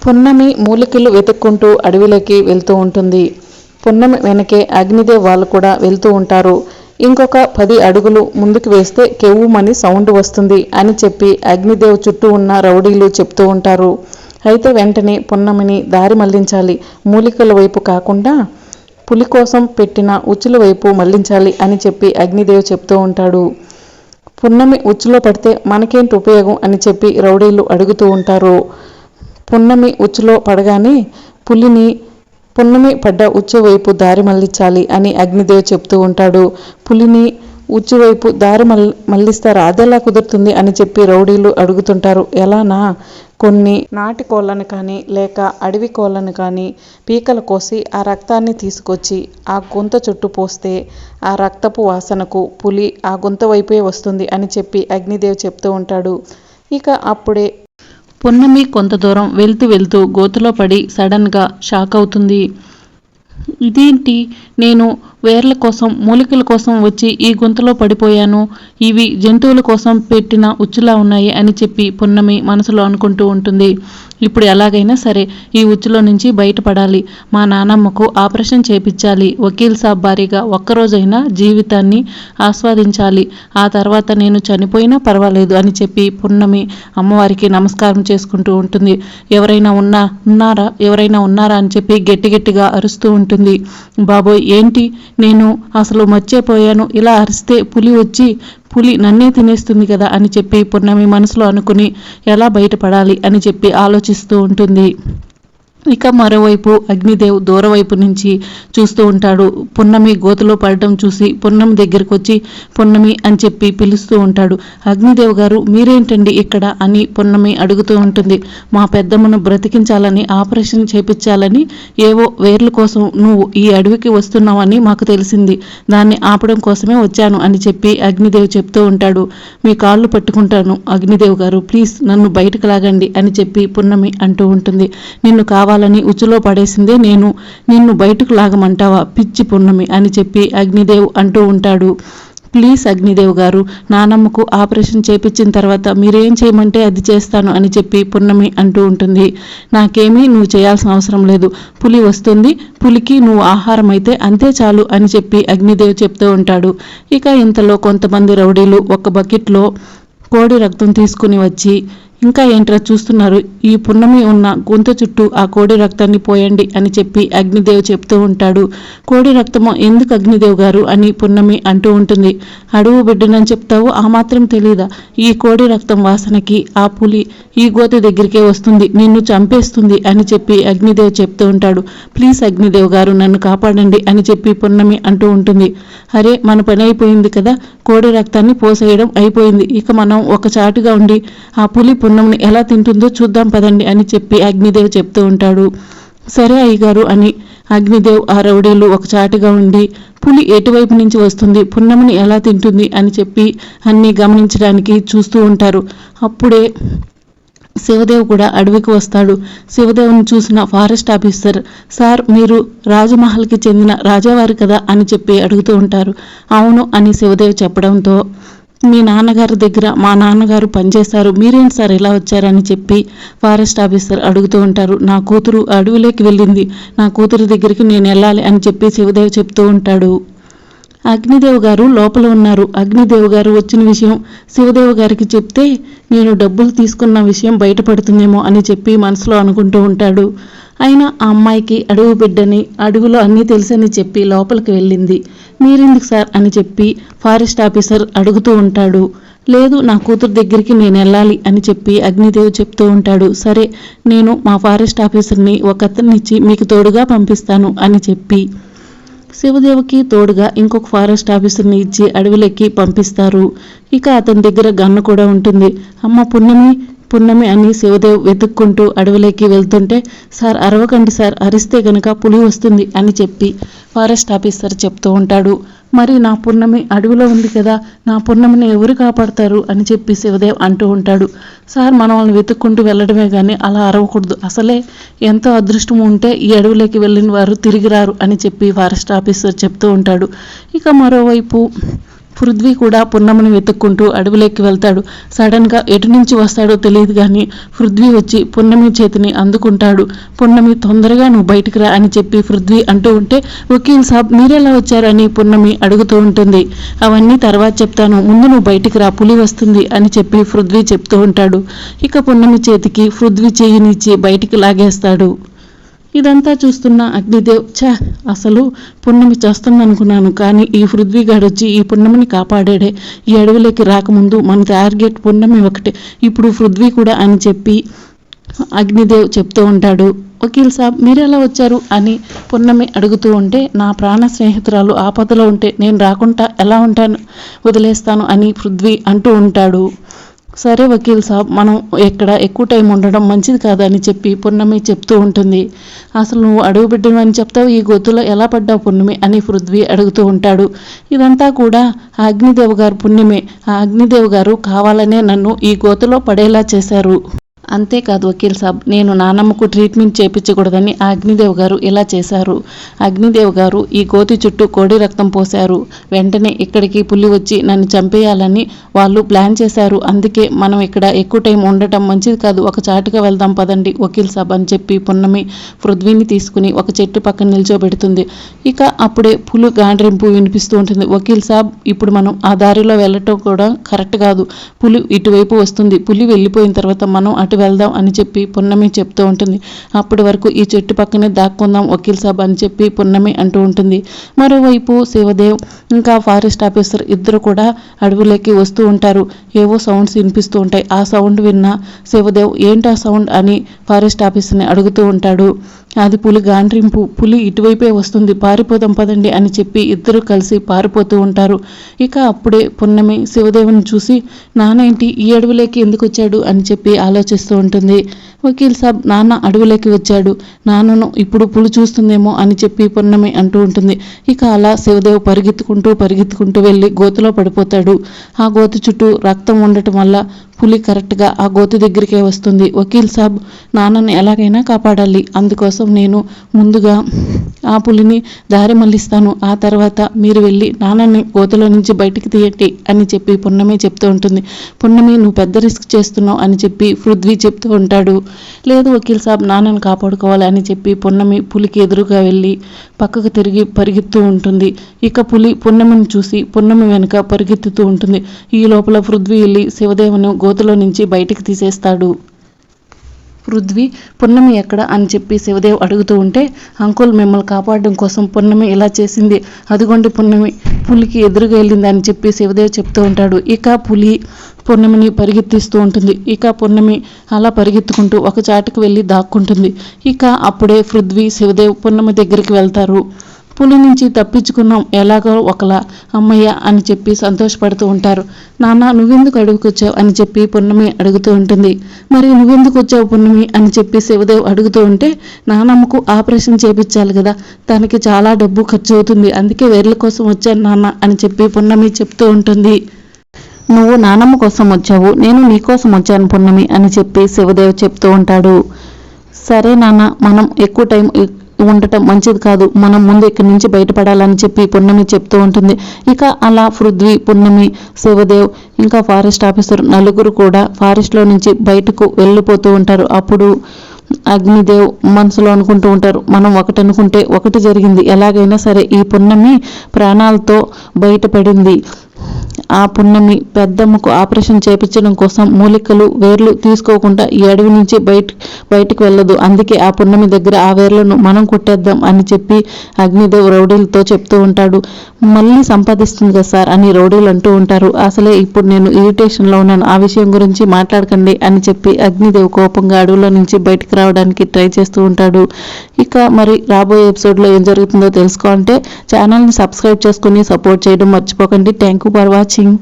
పున్నమి మూలికలు వెతుక్కుంటూ అడవిలోకి వెళ్తూ ఉంటుంది. పున్నమి వెనకే అగ్నిదేవ్ వాళ్ళు కూడా వెళ్తూ ఉంటారు. ఇంకొక 10 అడుగులు ముందుకు వేస్తే కెవ్వుమని సౌండ్ వస్తుంది అని చెప్పి అగ్నిదేవ్ చుట్టూ ఉన్న రౌడీలు చెప్తూ ఉంటారు. అయితే వెంటనే పున్నమిని దారి మళ్లించాలి, మూలికల వైపు కాకుండా పులి కోసం పెట్టిన ఉచ్చుల వైపు మళ్లించాలి అని చెప్పి అగ్నిదేవ్ చెప్తూ ఉంటాడు. పున్నమి ఉచ్చులో పడితే మనకేంటి ఉపయోగం అని చెప్పి రౌడీలు అడుగుతూ ఉంటారు. పున్నమి ఉచ్చులో పడగానే పున్నమి పడ్డ ఉచ్చు వైపు దారి మళ్లించాలి అని అగ్నిదేవ్ చెప్తూ ఉంటాడు. పులిని ఉచ్చు వైపు దారి మళ్లిస్తారా, అదెలా కుదురుతుంది అని చెప్పి రౌడీలు అడుగుతుంటారు. ఎలానా, కొన్ని నాటి కోళ్ళను కానీ లేక అడవి కోళ్ళను కానీ పీకలు కోసి ఆ రక్తాన్ని తీసుకొచ్చి ఆ గుంత చుట్టూ పోస్తే ఆ రక్తపు వాసనకు పులి ఆ గుంత వైపే వస్తుంది అని చెప్పి అగ్నిదేవ్ చెప్తూ ఉంటాడు. ఇక అప్పుడే పున్నమి కొంత దూరం వెళ్తూ గోతులో పడి సడన్గా షాక్ అవుతుంది. ఇదేంటి, నేను వేర్ల కోసం మూలికల కోసం వచ్చి ఈ గుంతలో పడిపోయాను, ఇవి జంతువుల కోసం పెట్టిన ఉచ్చులా ఉన్నాయి అని చెప్పి పున్నమి మనసులో అనుకుంటూ ఉంటుంది. ఇప్పుడు ఎలాగైనా సరే ఈ ఉచ్చులో నుంచి బయటపడాలి, మా నానమ్మకు ఆపరేషన్ చేపించాలి, వకీల్ సాబ్ భారీగా ఒక్కరోజైనా జీవితాన్ని ఆస్వాదించాలి, ఆ తర్వాత నేను చనిపోయినా పర్వాలేదు అని చెప్పి పున్నమి అమ్మవారికి నమస్కారం చేసుకుంటూ ఉంటుంది. ఎవరైనా ఉన్నారా అని చెప్పి గట్టిగా అరుస్తూ ఉంటుంది. బాబోయ్ ఏంటి, నేను అసలు మర్చిపోయాను, ఇలా అరిస్తే పులి నన్నే తినేస్తుంది కదా అని చెప్పి పున్నమి మనసులో అనుకుని ఎలా బయటపడాలి అని చెప్పి ఆలోచిస్తూ ఉంటుంది. ఇక మరోవైపు అగ్నిదేవ్ దూరవైపు నుంచి చూస్తూ ఉంటాడు. పున్నమి గోతులో పడడం చూసి పున్నమి దగ్గరకు వచ్చి పున్నమి అని చెప్పి పిలుస్తూ ఉంటాడు. అగ్నిదేవ్ గారు మీరేంటండి ఇక్కడ అని పున్నమి అడుగుతూ ఉంటుంది. మా పెద్దమ్మను బ్రతికించాలని, ఆపరేషన్ చేపించాలని, ఏవో వేర్ల కోసం నువ్వు ఈ అడవికి వస్తున్నావని మాకు తెలిసింది, దాన్ని ఆపడం కోసమే వచ్చాను అని చెప్పి అగ్నిదేవ్ చెప్తూ ఉంటాడు. మీ కాళ్ళు పట్టుకుంటాను అగ్నిదేవ్ గారు, ప్లీజ్ నన్ను బయటకు లాగండి అని చెప్పి పున్నమి అంటూ ఉంటుంది. నిన్ను కావాలని ఉచ్చులో పడేసిందే నేను, నిన్ను బయటకు లాగమంటావా పిచ్చి పున్నమి అని చెప్పి అగ్నిదేవ్ అంటూ ఉంటాడు. ప్లీజ్ అగ్నిదేవ్ గారు, నానమ్మకు ఆపరేషన్ చేపించిన తర్వాత మీరేం చేయమంటే అది చేస్తాను అని చెప్పి పున్నమి అంటూ ఉంటుంది. నాకేమీ నువ్వు చేయాల్సిన అవసరం లేదు, పులి వస్తుంది, పులికి నువ్వు ఆహారం అయితే అంతే చాలు అని చెప్పి అగ్నిదేవ్ చెప్తూ ఉంటాడు. ఇక ఇంతలో కొంతమంది రౌడీలు ఒక బకెట్లో కోడి రక్తం తీసుకుని వచ్చి, ఇంకా ఏంట్రా చూస్తున్నారు, ఈ పున్నమి ఉన్న గుంత చుట్టూ ఆ కోడి రక్తాన్ని పోయండి అని చెప్పి అగ్నిదేవ్ చెప్తూ ఉంటాడు. కోడి రక్తము ఎందుకు అగ్నిదేవ్ గారు అని పున్నమి అంటూ ఉంటుంది. అడుగు బిడ్డనని చెప్తావు, ఆ మాత్రం తెలీదా, ఈ కోడి రక్తం వాసనకి ఆ పులి ఈ గోతి దగ్గరికే వస్తుంది, నిన్ను చంపేస్తుంది అని చెప్పి అగ్నిదేవ్ చెప్తూ ఉంటాడు. ప్లీజ్ అగ్నిదేవ్ గారు నన్ను కాపాడండి అని చెప్పి పున్నమి అంటూ ఉంటుంది. అరే మన పని అయిపోయింది కదా, కోడి రక్తాన్ని పోసేయడం అయిపోయింది, ఇక మనం ఒక చాటుగా ఉండి ఆ పులి పున్నమిని ఎలా తింటుందో చూద్దాం పదండి అని చెప్పి అగ్నిదేవ్ చెప్తూ ఉంటాడు. సరే అయ్యగారు అని అగ్నిదేవ్ ఆ రౌడీలు ఒక చాటుగా ఉండి పులి ఎటువైపు నుంచి వస్తుంది, పున్నమిని ఎలా తింటుంది అని చెప్పి అన్నీ గమనించడానికి చూస్తూ ఉంటారు. అప్పుడే శివదేవ్ కూడా అడవికి వస్తాడు. శివదేవ్ని చూసిన ఫారెస్ట్ ఆఫీసర్, సార్ మీరు రాజమహల్కి చెందిన రాజావారు కదా అని చెప్పి అడుగుతూ ఉంటారు. అవును అని శివదేవ్ చెప్పడంతో, మీ నాన్నగారి దగ్గర మా నాన్నగారు పనిచేశారు, మీరేంటి సార్ ఇలా వచ్చారని చెప్పి ఫారెస్ట్ ఆఫీసర్ అడుగుతూ ఉంటారు. నా కూతురు అడవిలోకి వెళ్ళింది, నా కూతురు దగ్గరికి నేను వెళ్ళాలి అని చెప్పి శివదేవ్ చెప్తూ ఉంటాడు. అగ్నిదేవ్ గారు లోపల ఉన్నారు, అగ్నిదేవ్ గారు వచ్చిన విషయం శివదేవ్ గారికి చెప్తే నేను డబ్బులు తీసుకున్న విషయం బయటపడుతుందేమో అని చెప్పి మనసులో అనుకుంటూ ఉంటాడు. అయినా ఆ అమ్మాయికి అడవి బిడ్డని, అడవిలో అన్నీ తెలుసని చెప్పి లోపలికి వెళ్ళింది, మీరెందుకు సార్ అని చెప్పి ఫారెస్ట్ ఆఫీసర్ అడుగుతూ ఉంటాడు. లేదు నా కూతురు దగ్గరికి నేను వెళ్ళాలి అని చెప్పి అగ్నిదేవ్ చెప్తూ ఉంటాడు. సరే నేను మా ఫారెస్ట్ ఆఫీసర్ని ఒక అతన్నిచ్చి మీకు తోడుగా పంపిస్తాను అని చెప్పి శివదేవ్కి తోడుగా ఇంకొక ఫారెస్ట్ ఆఫీసర్ని ఇచ్చి అడవిలోకి పంపిస్తారు. ఇక అతని దగ్గర గన్ను కూడా ఉంటుంది. అమ్మ పున్నమి అని శివదేవ్ వెతుక్కుంటూ అడవిలోకి వెళ్తుంటే, సార్ అరవకండి సార్, అరిస్తే గనక పులి వస్తుంది అని చెప్పి ఫారెస్ట్ ఆఫీసర్ చెప్తూ ఉంటాడు. మరి నా పున్నమి అడవిలో ఉంది కదా, నా పున్నమిని ఎవరు కాపాడతారు అని చెప్పి శివదేవ్ అంటూ ఉంటాడు. సార్ మనం వాళ్ళని వెతుక్కుంటూ వెళ్ళడమే కానీ అలా అరవకూడదు, అసలే ఎంతో అదృష్టం ఉంటే ఈ అడవిలోకి వెళ్ళిన వారు తిరిగి రారు అని చెప్పి ఫారెస్ట్ ఆఫీసర్ చెప్తూ ఉంటాడు. ఇక మరోవైపు పృథ్వీ కూడా పున్నమ్మని వెతుక్కుంటూ అడవిలోకి వెళ్తాడు. సడన్గా ఎటు నుంచి వస్తాడో తెలియదు కానీ పృథ్వీ వచ్చి పున్నమి చేతిని అందుకుంటాడు. పున్నమి తొందరగా నువ్వు బయటికి రా అని చెప్పి పృథ్వీ అంటూ ఉంటే వకీల్ సాబ్ మీరెలా వచ్చారని పున్నమి అడుగుతూ ఉంటుంది. అవన్నీ తర్వాత చెప్తాను, ముందు నువ్వు బయటికి రా, పులి వస్తుంది అని చెప్పి పృథ్వీ చెప్తూ ఉంటాడు. ఇక పున్నమి చేతికి పృథ్వీ చెయ్యినిచ్చి బయటికి లాగేస్తాడు. ఇదంతా చూస్తున్న అగ్నిదేవ్ అసలు పున్నమి చేస్తుందనుకున్నాను, కానీ ఈ పృథ్వీ వచ్చి ఈ పున్నమిని కాపాడాడే. ఈ అడవిలోకి రాకముందు మన టార్గెట్ పున్నమి ఒకటే, ఇప్పుడు పృథ్వీ కూడా అని చెప్పి అగ్నిదేవ్ చెప్తూ ఉంటాడు. వకీల్ సాబ్ మీరెలా వచ్చారు అని పున్నమి అడుగుతూ ఉంటే నా ప్రాణ స్నేహితురాలు ఆపదలో ఉంటే నేను రాకుండా ఎలా ఉంటాను, వదిలేస్తాను అని పృథ్వీ అంటూ ఉంటాడు. సరే వకీల్ సాబ్, మనం ఎక్కడ ఎక్కువ టైం ఉండడం మంచిది కాదని చెప్పి పున్నమి చెప్తూ ఉంటుంది. అసలు నువ్వు అడుగు పెట్టినవని చెప్తావు, ఈ గొత్తులో ఎలా పడ్డావు పున్నమి అని పృథ్వీ అడుగుతూ ఉంటాడు. ఇదంతా కూడా ఆ అగ్నిదేవ్ గారు పుణ్యమే. ఆ అగ్నిదేవ్ గారు కావాలనే నన్ను ఈ గోతులో పడేలా చేశారు. అంతేకాదు వకీల్ సాబ్, నేను నానమ్మకు ట్రీట్మెంట్ చేయించకూడదని ఆ అగ్నిదేవ్ గారు ఇలా చేశారు. అగ్నిదేవ్ గారు ఈ గోతి చుట్టూ కోడి రక్తం పోశారు. వెంటనే ఇక్కడికి పులి వచ్చి నన్ను చంపేయాలని వాళ్ళు ప్లాన్ చేశారు. అందుకే మనం ఇక్కడ ఎక్కువ టైం ఉండటం మంచిది కాదు, ఒక చాటుగా వెళ్దాం పదండి వకీల్ సాబ్ అని చెప్పి పున్నమి పృథ్వీని తీసుకుని ఒక చెట్టు పక్కన నిల్చోబెడుతుంది. ఇక అప్పుడే పులి గాండ్రింపు వినిపిస్తూ ఉంటుంది. వకీల్ సాబ్, ఇప్పుడు మనం ఆ దారిలో వెళ్ళటం కూడా కరెక్ట్ కాదు, పులి ఇటువైపు వస్తుంది, పులి వెళ్ళిపోయిన తర్వాత మనం అటు వెళ్దాం అని చెప్పి పున్నమి చెప్తూ ఉంటుంది. అప్పటి వరకు ఈ చెట్టు పక్కనే దాక్కుందాం వకీల్ సాబ్ అని చెప్పి పున్నమి అంటూ ఉంటుంది. మరోవైపు శివదేవ్ ఇంకా ఫారెస్ట్ ఆఫీసర్ ఇద్దరు కూడా అడవిలోకి వస్తూ ఉంటారు. ఏవో సౌండ్స్ వినిపిస్తూ ఉంటాయి. ఆ సౌండ్ విన్న శివదేవ్ ఏంటా సౌండ్ అని ఫారెస్ట్ ఆఫీసర్ని అడుగుతూ ఉంటాడు. అది పులి గాండ్రింపు, పులి ఇటువైపే వస్తుంది, పారిపోదాం పదండి అని చెప్పి ఇద్దరు కలిసి పారిపోతూ ఉంటారు. ఇక అప్పుడే పున్నమి శివదేవుని చూసి నానేంటి ఈ అడవిలోకి ఎందుకు వచ్చాడు అని చెప్పి ఆలోచిస్తూ ఉంటుంది. వకీల్ సాబ్, నాన్న అడవిలోకి వచ్చాడు, నాన్నను ఇప్పుడు పులి చూస్తుందేమో అని చెప్పి పున్నమి అంటూ ఉంటుంది. ఇక అలా శివదేవ్ పరిగెత్తుకుంటూ వెళ్ళి గోతులో పడిపోతాడు. ఆ గోతు చుట్టూ రక్తం ఉండటం వల్ల పులి కరెక్ట్గా ఆ గోతు దగ్గరికే వస్తుంది. వకీల్ సాబ్, నాన్నని ఎలాగైనా కాపాడాలి, అందుకోసం నేను ముందుగా ఆ పులిని దారి మళ్ళిస్తాను, ఆ తర్వాత మీరు వెళ్ళి నాన్నని గోతులో నుంచి బయటికి తీయండి అని చెప్పి పున్నమి చెప్తూ ఉంటుంది. పున్నమి, నువ్వు పెద్ద రిస్క్ చేస్తున్నావు అని చెప్పి పృథ్వీ చెప్తూ ఉంటాడు. లేదు వకీల్ సాబ్, నాన్నని కాపాడుకోవాలి అని చెప్పి పున్నమి పులికి ఎదురుగా వెళ్ళి పక్కకు తిరిగి పరిగెత్తూ ఉంటుంది. ఇక పులి పున్నమిని చూసి పున్నమి వెనుక పరిగెత్తుతూ ఉంటుంది. ఈ లోపల పృథ్వీ వెళ్ళి శివదేవును గోతులో నుంచి బయటికి తీసేస్తాడు. పృథ్వీ, పున్నమి ఎక్కడ అని చెప్పి శివదేవ్ అడుగుతూ ఉంటే అంకుల్ మిమ్మల్ని కాపాడడం కోసం పున్నమి ఇలా చేసింది, అదిగోండి పున్నమి పులికి ఎదురుగా వెళ్ళింది అని చెప్పి శివదేవ్ చెప్తూ ఉంటాడు. ఇక పులి పున్నమిని పరిగెత్తిస్తూ ఉంటుంది. ఇక పున్నమి అలా పరిగెత్తుకుంటూ ఒక చాటుకు వెళ్ళి దాక్కుంటుంది. ఇక అప్పుడే పృథ్వీ శివదేవ్ పున్నమి దగ్గరికి వెళ్తారు. పులి నుంచి తప్పించుకున్నాం ఎలాగో ఒకలా, అమ్మయ్య అని చెప్పి సంతోషపడుతూ ఉంటారు. నాన్న నువ్వెందుకు అడుగుకొచ్చావు అని చెప్పి పున్నమి అడుగుతూ ఉంటుంది. మరి నువ్వెందుకు వచ్చావు పున్నమి అని చెప్పి శివదేవ్ అడుగుతూ ఉంటే నాన్నమ్మకు ఆపరేషన్ చేయించాలి కదా, తనకి చాలా డబ్బు ఖర్చు అవుతుంది, అందుకే వేర్ల కోసం వచ్చాను నాన్న అని చెప్పి పున్నమి చెప్తూ ఉంటుంది. నువ్వు నానమ్మ కోసం వచ్చావు, నేను నీకోసం వచ్చాను పున్నమి అని చెప్పి శివదేవ్ చెప్తూ ఉంటాడు. సరే నాన్న, మనం ఎక్కువ టైం ఉండటం మంచిది కాదు, మనం ముందు ఇక్కడి నుంచి బయటపడాలని చెప్పి పున్నమి చెప్తూ ఉంటుంది. ఇక అలా పృథ్వీ, పున్నమి, శివదేవ్ ఇంకా ఫారెస్ట్ ఆఫీసర్ నలుగురు కూడా ఫారెస్ట్లో నుంచి బయటకు వెళ్ళిపోతూ ఉంటారు. అప్పుడు అగ్నిదేవ్ మనసులో అనుకుంటూ ఉంటారు, మనం ఒకటి అనుకుంటే ఒకటి జరిగింది, ఎలాగైనా సరే ఈ పున్నమి ప్రాణాలతో బయటపడింది. ఆ పున్నమి పెద్దమ్మకు ఆపరేషన్ చేయించడం కోసం మూలికలు వేర్లు తీసుకోకుండా ఈ అడవి నుంచి బయటికి వెళ్ళదు, అందుకే ఆ పున్నమి దగ్గర ఆ వేర్లను మనం కొట్టేద్దాం అని చెప్పి అగ్నిదేవ్ రౌడీలతో చెప్తూ ఉంటాడు. మళ్ళీ సంపాదిస్తుంది కదా సార్ అని రౌడీలు అంటూ ఉంటారు. అసలే ఇప్పుడు నేను ఇరిటేషన్లో ఉన్నాను, ఆ విషయం గురించి మాట్లాడకండి అని చెప్పి అగ్నిదేవ్ కోపంగా అడవిలో నుంచి బయటికి రావడానికి ట్రై చేస్తూ ఉంటాడు. ఇక మరి రాబోయే ఎపిసోడ్లో ఏం జరుగుతుందో తెలుసుకోవాలంటే ఛానల్ని సబ్స్క్రైబ్ చేసుకుని సపోర్ట్ చేయడం మర్చిపోకండి. Thank you for watching.